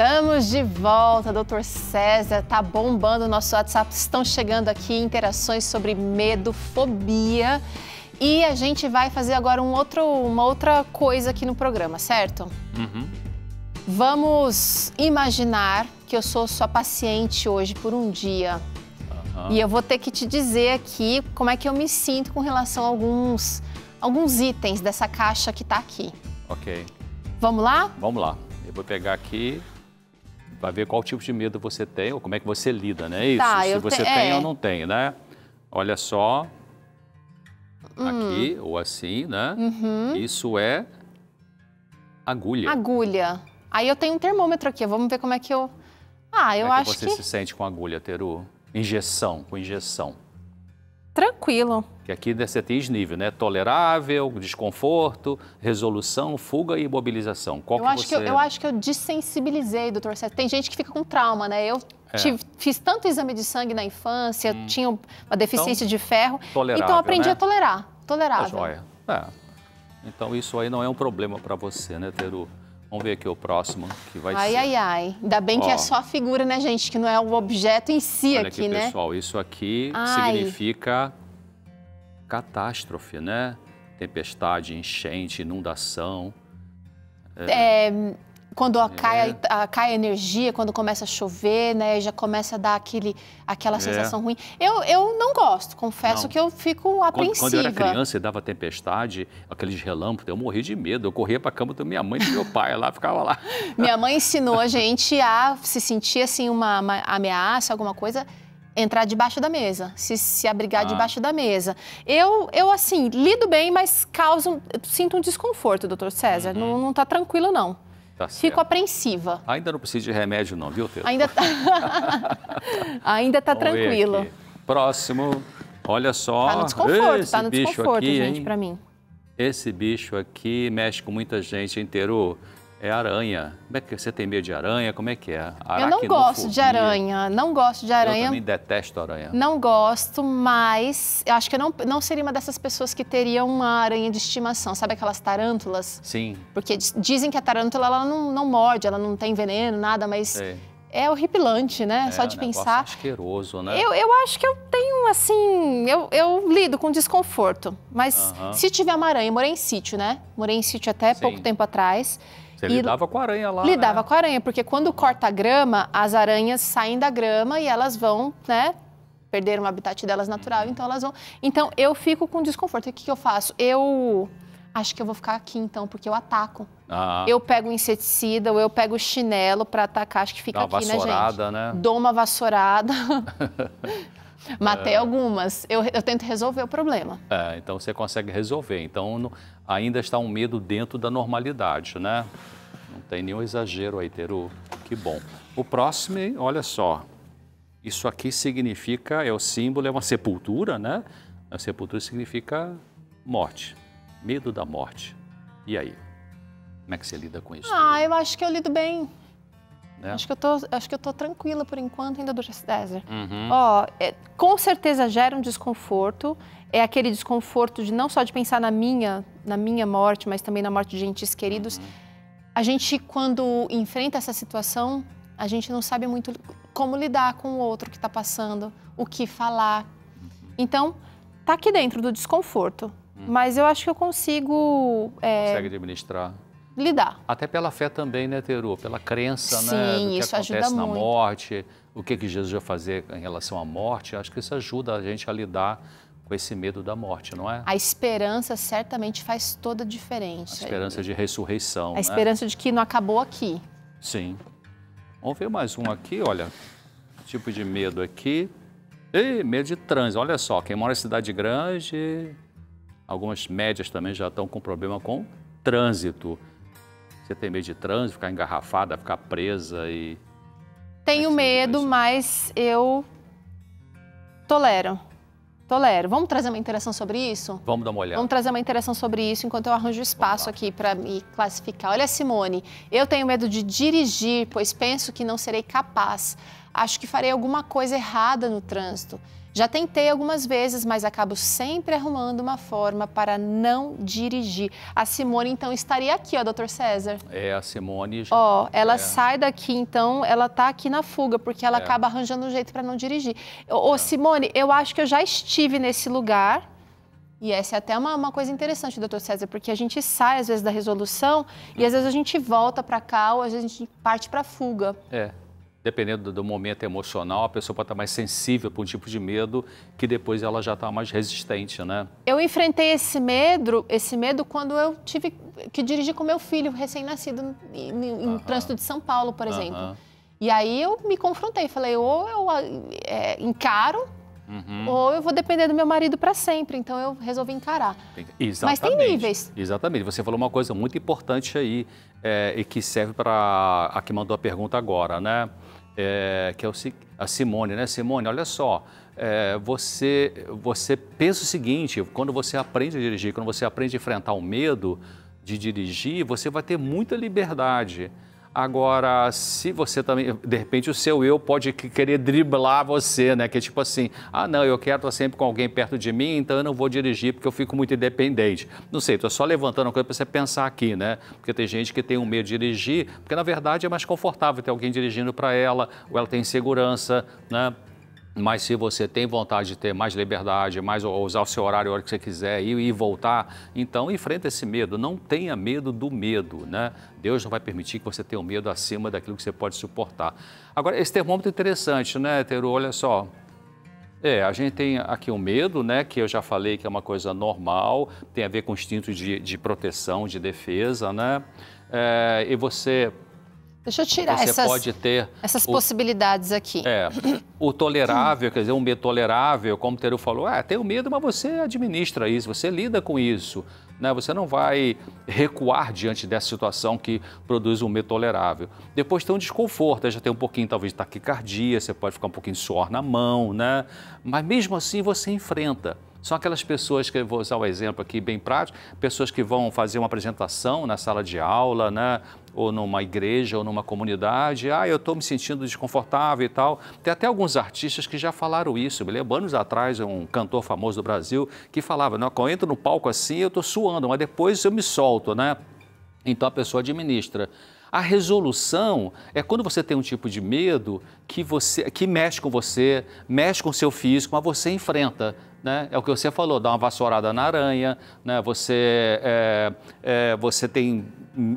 Estamos de volta, Dr. César. Tá bombando o nosso WhatsApp. Estão chegando aqui interações sobre medo, fobia. E a gente vai fazer agora uma outra coisa aqui no programa, certo? Uhum. Vamos imaginar que eu sou sua paciente hoje por um dia. E eu vou ter que te dizer aqui como é que eu me sinto com relação a alguns itens dessa caixa que tá aqui. Ok. Vamos lá? Vamos lá. Eu vou pegar aqui, vai ver qual tipo de medo você tem ou como é que você lida, né? Isso, Tá, se você tem ou não tem, né? Olha só, aqui ou assim, né? Isso é agulha. Agulha. Aí eu tenho um termômetro aqui, vamos ver como é que eu... eu Como é acho que você se sente com agulha, Teru? Injeção, com injeção. Tranquilo. Que aqui você tem nível, né? Tolerável, desconforto, resolução, fuga e imobilização. Qual eu, que acho você... eu acho que eu dessensibilizei, doutor César. Tem gente que fica com trauma, né? Eu fiz tanto exame de sangue na infância, tinha uma deficiência de ferro. Tolerável, então eu aprendi né? a tolerar. Tolerável. Tá joia. Então isso aí não é um problema para você, né, Teru? Vamos ver aqui o próximo que vai ser. Ai. Ainda bem que é só a figura, né, gente? Que não é o objeto em si. Olha aqui, né? pessoal, isso aqui significa catástrofe, né? Tempestade, enchente, inundação. Quando cai a energia, quando começa a chover, né? Já começa a dar aquela sensação ruim. Eu não gosto, confesso que eu fico apreensiva. Quando eu era criança e dava tempestade, aqueles relâmpagos, eu morria de medo. Eu corria para a cama da minha mãe e do meu pai, lá ficava lá. Minha mãe ensinou a gente a se sentir assim uma ameaça, alguma coisa, entrar debaixo da mesa, se abrigar debaixo da mesa. Eu assim, lido bem, mas sinto um desconforto, doutor César. Não tá tranquilo, não. Tá certo. Fico apreensiva. Ainda não precisa de remédio não, viu, Teru? Ainda tá tranquilo. Próximo, olha só. Tá no desconforto, esse bicho aqui, gente, pra mim. Esse bicho aqui mexe com muita gente, hein, Teru? É aranha. Como é que você tem medo de aranha? Como é que é? Eu não gosto de aranha, não gosto de aranha. Eu também detesto aranha. Não gosto, mas eu acho que eu não seria uma dessas pessoas que teria uma aranha de estimação. Sabe aquelas tarântulas? Sim. Porque dizem que a tarântula ela não morde, ela não tem veneno, nada, mas é horripilante, né? Só de pensar. É asqueroso, né? Eu acho que eu tenho, assim, eu lido com desconforto. Mas se tiver uma aranha, eu morei em sítio, né? Morei em sítio até pouco tempo atrás. Você lidava com a aranha lá, Lidava com a aranha, porque quando corta a grama, as aranhas saem da grama e elas vão, né, perder o habitat delas natural, então elas vão... Então, eu fico com desconforto. O que eu faço? Eu acho que eu vou ficar aqui, então, porque eu ataco. Eu pego o inseticida ou eu pego o chinelo para atacar, acho que fica aqui, né, gente? Né? Dou uma vassourada. Matei algumas. Eu tento resolver o problema. Então você consegue resolver. Então ainda está um medo dentro da normalidade, né? Não tem nenhum exagero aí, Teru. Que bom. O próximo, olha só. Isso aqui significa, o símbolo, é uma sepultura, né? A sepultura significa morte. Medo da morte. E aí? Como é que você lida com isso? Eu acho que eu lido bem. Acho que eu tô tranquila por enquanto, ainda, doutor César. Com certeza gera um desconforto. É aquele desconforto de não só de pensar na minha morte, mas também na morte de entes queridos. A gente, quando enfrenta essa situação, a gente não sabe muito como lidar com o outro que está passando, o que falar. Então, tá aqui dentro do desconforto. Mas eu acho que eu consigo... Consegue administrar? Lidar. Até pela fé também, né, Teru? Pela crença, né, do que isso acontece ajuda na muito. morte, o que Jesus vai fazer em relação à morte. Acho que isso ajuda a gente a lidar com esse medo da morte, não é? A esperança certamente faz toda a diferença. A esperança de ressurreição, A esperança de que não acabou aqui. Sim. Vamos ver mais um aqui, olha. Tipo de medo aqui. Medo de trânsito. Olha só, quem mora em cidade grande, algumas médias também já estão com problema com trânsito. Você tem medo de trânsito, ficar engarrafada, ficar presa e... Tenho medo, mas eu tolero. Vamos trazer uma interação sobre isso? Vamos dar uma olhada. Vamos trazer uma interação sobre isso enquanto eu arranjo espaço aqui para me classificar. Olha, Simone, eu tenho medo de dirigir, pois penso que não serei capaz. Acho que farei alguma coisa errada no trânsito. Já tentei algumas vezes, mas acabo sempre arrumando uma forma para não dirigir. A Simone, então, estaria aqui, ó, doutor César. A Simone já... Ó, ela sai daqui, então, ela tá aqui na fuga, porque ela acaba arranjando um jeito para não dirigir. Ô, Simone, eu acho que eu já estive nesse lugar, e essa é até uma coisa interessante, doutor César, porque a gente sai, às vezes, da resolução, e às vezes a gente volta para cá, ou às vezes a gente parte para a fuga. Dependendo do momento emocional, a pessoa pode estar mais sensível para um tipo de medo que depois ela já está mais resistente, né? Eu enfrentei esse medo quando eu tive que dirigir com meu filho recém-nascido em trânsito de São Paulo, por exemplo. E aí eu me confrontei, falei, ou eu encaro, ou eu vou depender do meu marido para sempre. Então eu resolvi encarar. Exatamente. Mas tem níveis. Exatamente. Você falou uma coisa muito importante aí e que serve para a que mandou a pergunta agora, né? Que é a Simone, né? Simone, olha só, você pensa o seguinte, quando você aprende a dirigir, quando você aprende a enfrentar o medo de dirigir, você vai ter muita liberdade. Agora, se você também, de repente o seu eu pode querer driblar você, né? Que é tipo assim, não, eu quero estar sempre com alguém perto de mim, então eu não vou dirigir porque eu fico muito independente. Não sei, estou só levantando uma coisa para você pensar aqui, né? Porque tem gente que tem um medo de dirigir, porque na verdade é mais confortável ter alguém dirigindo para ela, ou ela tem segurança, né? Mas se você tem vontade de ter mais liberdade, mais usar o seu horário a hora que você quiser ir e voltar, então enfrenta esse medo. Não tenha medo do medo, né? Deus não vai permitir que você tenha um medo acima daquilo que você pode suportar. Agora, esse termômetro é interessante, né, Teru? Olha só. A gente tem aqui o medo, né, que eu já falei que é uma coisa normal, tem a ver com o instinto de proteção, de defesa, né? E você... Deixa eu tirar essas possibilidades aqui. O tolerável, quer dizer, um medo tolerável, como o Teru falou, tem medo, mas você administra isso, você lida com isso, né? Você não vai recuar diante dessa situação que produz um medo tolerável. Depois tem um desconforto, já tem um pouquinho, talvez, de taquicardia, você pode ficar um pouquinho de suor na mão, né? Mas mesmo assim você enfrenta. São aquelas pessoas que, eu vou usar um exemplo aqui bem prático, pessoas que vão fazer uma apresentação na sala de aula, né? Ou numa igreja, ou numa comunidade, eu estou me sentindo desconfortável e tal. Tem até alguns artistas que já falaram isso. Me lembro, anos atrás, um cantor famoso do Brasil que falava, não, quando eu entro no palco assim, eu estou suando, mas depois eu me solto, né? Então a pessoa administra. A resolução é quando você tem um tipo de medo que mexe com você, mexe com o seu físico, mas você enfrenta. Né? É o que você falou, dá uma vassourada na aranha, né? Você tem...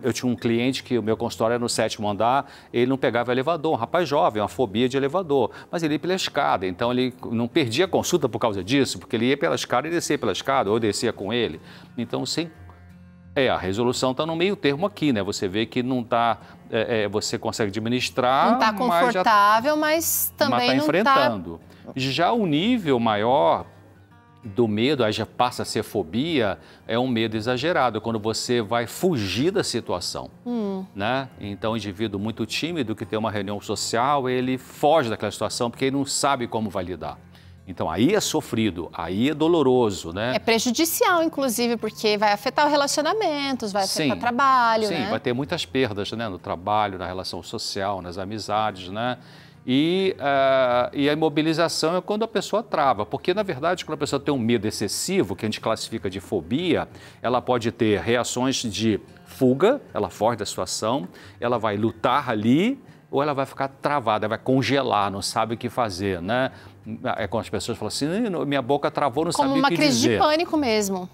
Eu tinha um cliente que o meu consultório era no 7º andar, ele não pegava elevador, um rapaz jovem, uma fobia de elevador, mas ele ia pela escada, então ele não perdia a consulta por causa disso, porque ele ia pela escada e descia pela escada, ou descia com ele. Então, sim, a resolução está no meio termo aqui, né? Você vê que não está... você consegue administrar... Não está confortável, mas também está não enfrentando. Já o nível maior do medo, aí já passa a ser fobia, é um medo exagerado, quando você vai fugir da situação, né? Então, o indivíduo muito tímido que tem uma reunião social, ele foge daquela situação porque ele não sabe como vai lidar. Então, aí é sofrido, aí é doloroso, né? É prejudicial, inclusive, porque vai afetar os relacionamentos, vai afetar o trabalho, né? Sim, vai ter muitas perdas, né? No trabalho, na relação social, nas amizades, né? E a imobilização é quando a pessoa trava, porque, na verdade, quando a pessoa tem um medo excessivo, que a gente classifica de fobia, ela pode ter reações de fuga, ela foge da situação, ela vai lutar ali, ou ela vai ficar travada, vai congelar, não sabe o que fazer, né? É quando as pessoas falam assim, minha boca travou, não sabia o que dizer. Como uma crise de pânico mesmo.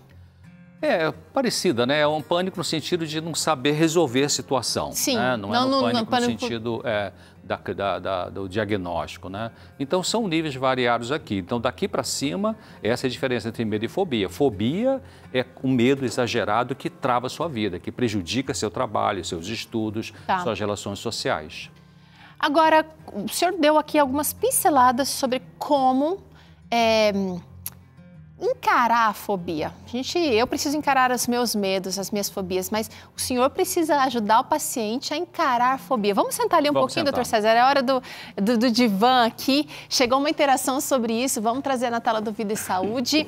Parecida, né? É um pânico no sentido de não saber resolver a situação. Sim, né? Não é um pânico no sentido do diagnóstico, né? Então, são níveis variados aqui. Então, daqui para cima, essa é a diferença entre medo e fobia. Fobia é um medo exagerado que trava a sua vida, que prejudica seu trabalho, seus estudos, suas relações sociais. Agora, o senhor deu aqui algumas pinceladas sobre como encarar a fobia. Eu preciso encarar os meus medos, as minhas fobias, mas o senhor precisa ajudar o paciente a encarar a fobia. Vamos sentar ali um pouquinho, doutor César? É hora do divã aqui. Chegou uma interação sobre isso, vamos trazer na tela do Vida e Saúde.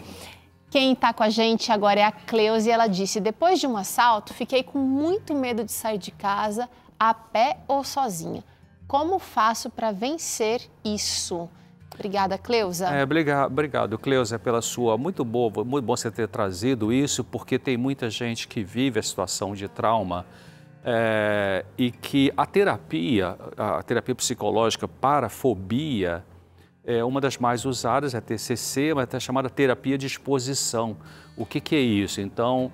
Quem está com a gente agora é a Cleusa e ela disse, depois de um assalto, fiquei com muito medo de sair de casa, a pé ou sozinha. Como faço para vencer isso? Obrigada, Cleusa. Obrigado, Cleusa, pela sua... Muito bom você ter trazido isso, porque tem muita gente que vive a situação de trauma e que a terapia psicológica para fobia é uma das mais usadas, é a TCC, mas é chamada terapia de exposição. O que é isso? Então,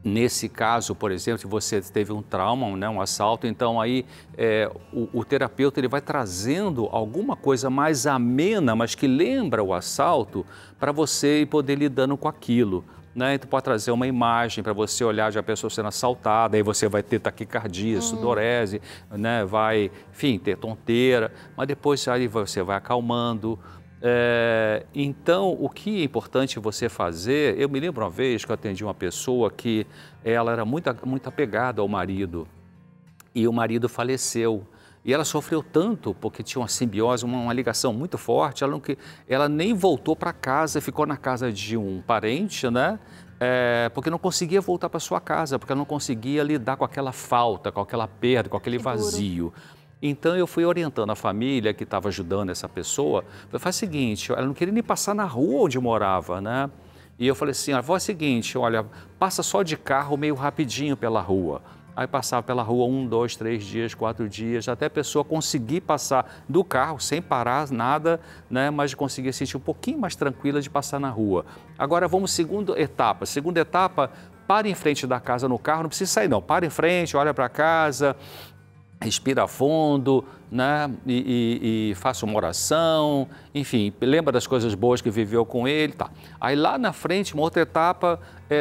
nesse caso, por exemplo, se você teve um trauma, né, um assalto, então aí o terapeuta ele vai trazendo alguma coisa mais amena, mas que lembra o assalto, para você poder ir lidando com aquilo. Né? Então pode trazer uma imagem para você olhar de a pessoa sendo assaltada, aí você vai ter taquicardia, sudorese, né? Vai, enfim, ter tonteira, mas depois aí você vai acalmando. Então, o que é importante você fazer, eu me lembro uma vez que eu atendi uma pessoa que ela era muito apegada ao marido e o marido faleceu. E ela sofreu tanto, porque tinha uma simbiose, uma ligação muito forte, ela nem voltou para casa, ficou na casa de um parente, né? Porque não conseguia voltar para sua casa, porque ela não conseguia lidar com aquela falta, com aquela perda, com aquele vazio. Então, eu fui orientando a família que estava ajudando essa pessoa, faz o seguinte, ela não queria nem passar na rua onde morava, né? E eu falei assim, faz o seguinte, olha, passa só de carro meio rapidinho pela rua. Aí passava pela rua 1, 2, 3 dias, 4 dias, até a pessoa conseguir passar do carro sem parar nada, né? Mas conseguir sentir um pouquinho mais tranquila de passar na rua. Agora vamos segunda etapa. Segunda etapa, para em frente da casa no carro, não precisa sair não, para em frente, olha para casa, respira fundo, né? E faça uma oração, enfim, lembra das coisas boas que viveu com ele, tá. Aí lá na frente, uma outra etapa,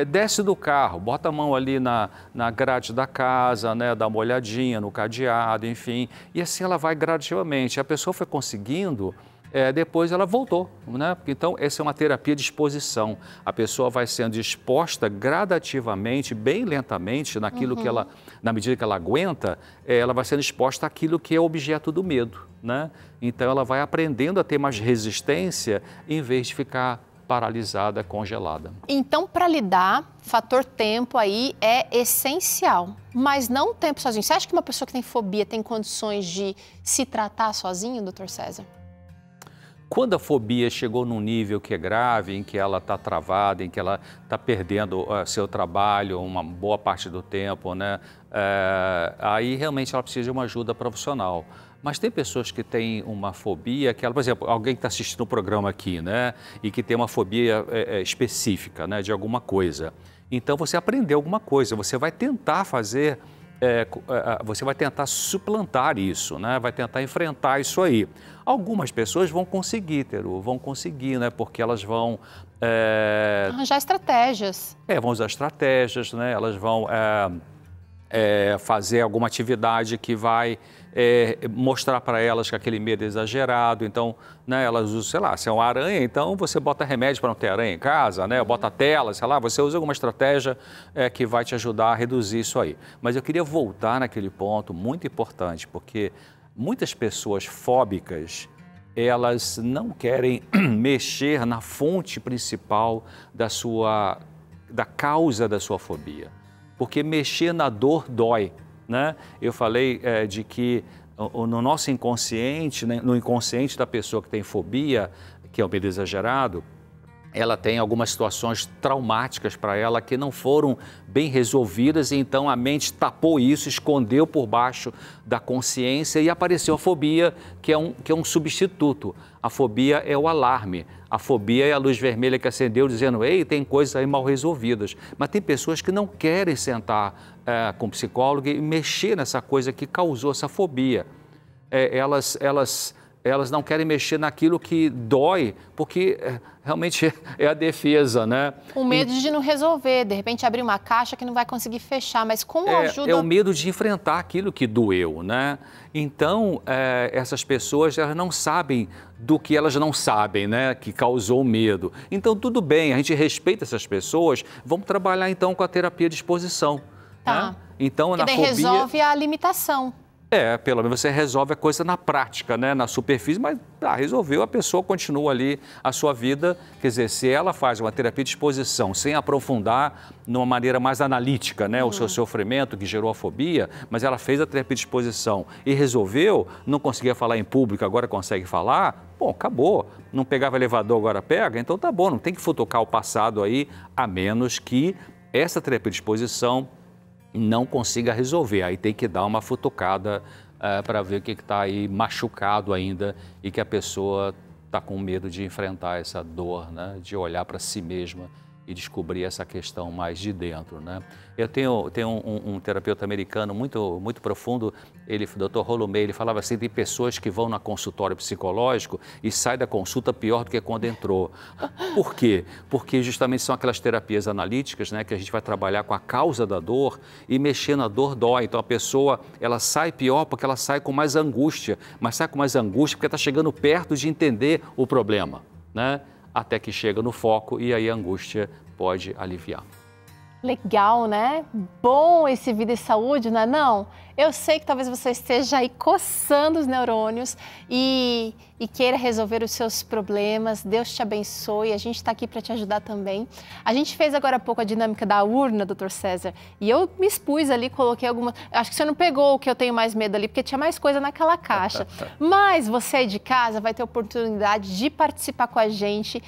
desce do carro, bota a mão ali na grade da casa, né? Dá uma olhadinha no cadeado, enfim, e assim ela vai gradativamente. A pessoa foi conseguindo, depois ela voltou, né? Então, essa é uma terapia de exposição. A pessoa vai sendo exposta gradativamente, bem lentamente, naquilo que ela, na medida que ela aguenta, ela vai sendo exposta àquilo que é objeto do medo, né? Então, ela vai aprendendo a ter mais resistência, em vez de ficar paralisada, congelada. Então, para lidar, fator tempo aí é essencial, mas não o tempo sozinho. Você acha que uma pessoa que tem fobia tem condições de se tratar sozinho, doutor César? Quando a fobia chegou num nível que é grave, em que ela está travada, em que ela está perdendo seu trabalho uma boa parte do tempo, né? Aí realmente ela precisa de uma ajuda profissional. Mas tem pessoas que têm uma fobia, que ela, por exemplo, alguém que está assistindo o programa aqui, né? E que tem uma fobia específica, né? De alguma coisa. Então você aprendeu alguma coisa, você vai tentar fazer... você vai tentar suplantar isso, né? Vai tentar enfrentar isso aí. Algumas pessoas vão conseguir, né? Porque elas vão... arranjar estratégias. Vão usar estratégias, né? Elas vão fazer alguma atividade que vai mostrar para elas que aquele medo é exagerado. Então, né, elas usam, sei lá, se é uma aranha, então você bota remédio para não ter aranha em casa, né? Bota tela, sei lá, você usa alguma estratégia que vai te ajudar a reduzir isso aí. Mas eu queria voltar naquele ponto muito importante, porque muitas pessoas fóbicas, elas não querem mexer na fonte principal da causa da sua fobia. Porque mexer na dor dói, né? Eu falei de que no nosso inconsciente, né, no inconsciente da pessoa que tem fobia, que é o medo exagerado, ela tem algumas situações traumáticas para ela que não foram bem resolvidas e então a mente tapou isso, escondeu por baixo da consciência e apareceu a fobia, que é um substituto. A fobia é o alarme, a fobia é a luz vermelha que acendeu dizendo, ei, tem coisas aí mal resolvidas. Mas tem pessoas que não querem sentar com o psicólogo e mexer nessa coisa que causou essa fobia. Elas não querem mexer naquilo que dói, porque realmente é a defesa, né? Com medo de não resolver, de repente abrir uma caixa que não vai conseguir fechar, mas como ajuda... É o medo de enfrentar aquilo que doeu, né? Então, essas pessoas, elas não sabem do que elas não sabem, né? Que causou o medo. Então, tudo bem, a gente respeita essas pessoas, vamos trabalhar então com a terapia de exposição. Tá. Né? Então, na fobia... resolve a limitação. Pelo menos você resolve a coisa na prática, né? Na superfície, mas resolveu, a pessoa continua ali a sua vida. Quer dizer, se ela faz uma terapia de exposição sem aprofundar numa maneira mais analítica, né? O seu sofrimento que gerou a fobia, mas ela fez a terapia de exposição e resolveu, não conseguia falar em público, agora consegue falar, bom, acabou. Não pegava elevador, agora pega, então tá bom, não tem que futucar o passado aí, a menos que essa terapia de exposição não consiga resolver. Aí tem que dar uma futucada para ver o que está aí machucado ainda e que a pessoa está com medo de enfrentar essa dor, né? De olhar para si mesma e descobrir essa questão mais de dentro, né? Eu tenho um terapeuta americano muito profundo, o Dr. Rolomei, ele falava assim, tem pessoas que vão no consultório psicológico e saem da consulta pior do que quando entrou. Por quê? Porque justamente são aquelas terapias analíticas, né, que a gente vai trabalhar com a causa da dor e mexer na dor dói. Então a pessoa, ela sai pior porque ela sai com mais angústia, mas sai com mais angústia porque está chegando perto de entender o problema, né? Até que chega no foco e aí a angústia pode aliviar. Legal, né? Bom esse Vida e Saúde, não é não? Eu sei que talvez você esteja aí coçando os neurônios e queira resolver os seus problemas. Deus te abençoe, a gente está aqui para te ajudar também. A gente fez agora há pouco a dinâmica da urna, Dr. César, e eu me expus ali, coloquei alguma... Acho que você não pegou o que eu tenho mais medo ali, porque tinha mais coisa naquela caixa. Mas você aí de casa vai ter a oportunidade de participar com a gente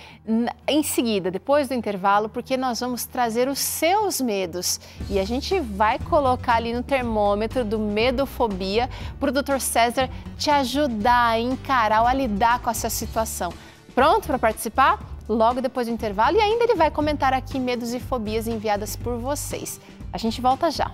em seguida, depois do intervalo, porque nós vamos trazer os seus medos. E a gente vai colocar ali no termômetro do medofobia para o Dr. César te ajudar a encarar ou a lidar com essa situação. Pronto para participar? Logo depois do intervalo, e ainda ele vai comentar aqui medos e fobias enviadas por vocês. A gente volta já.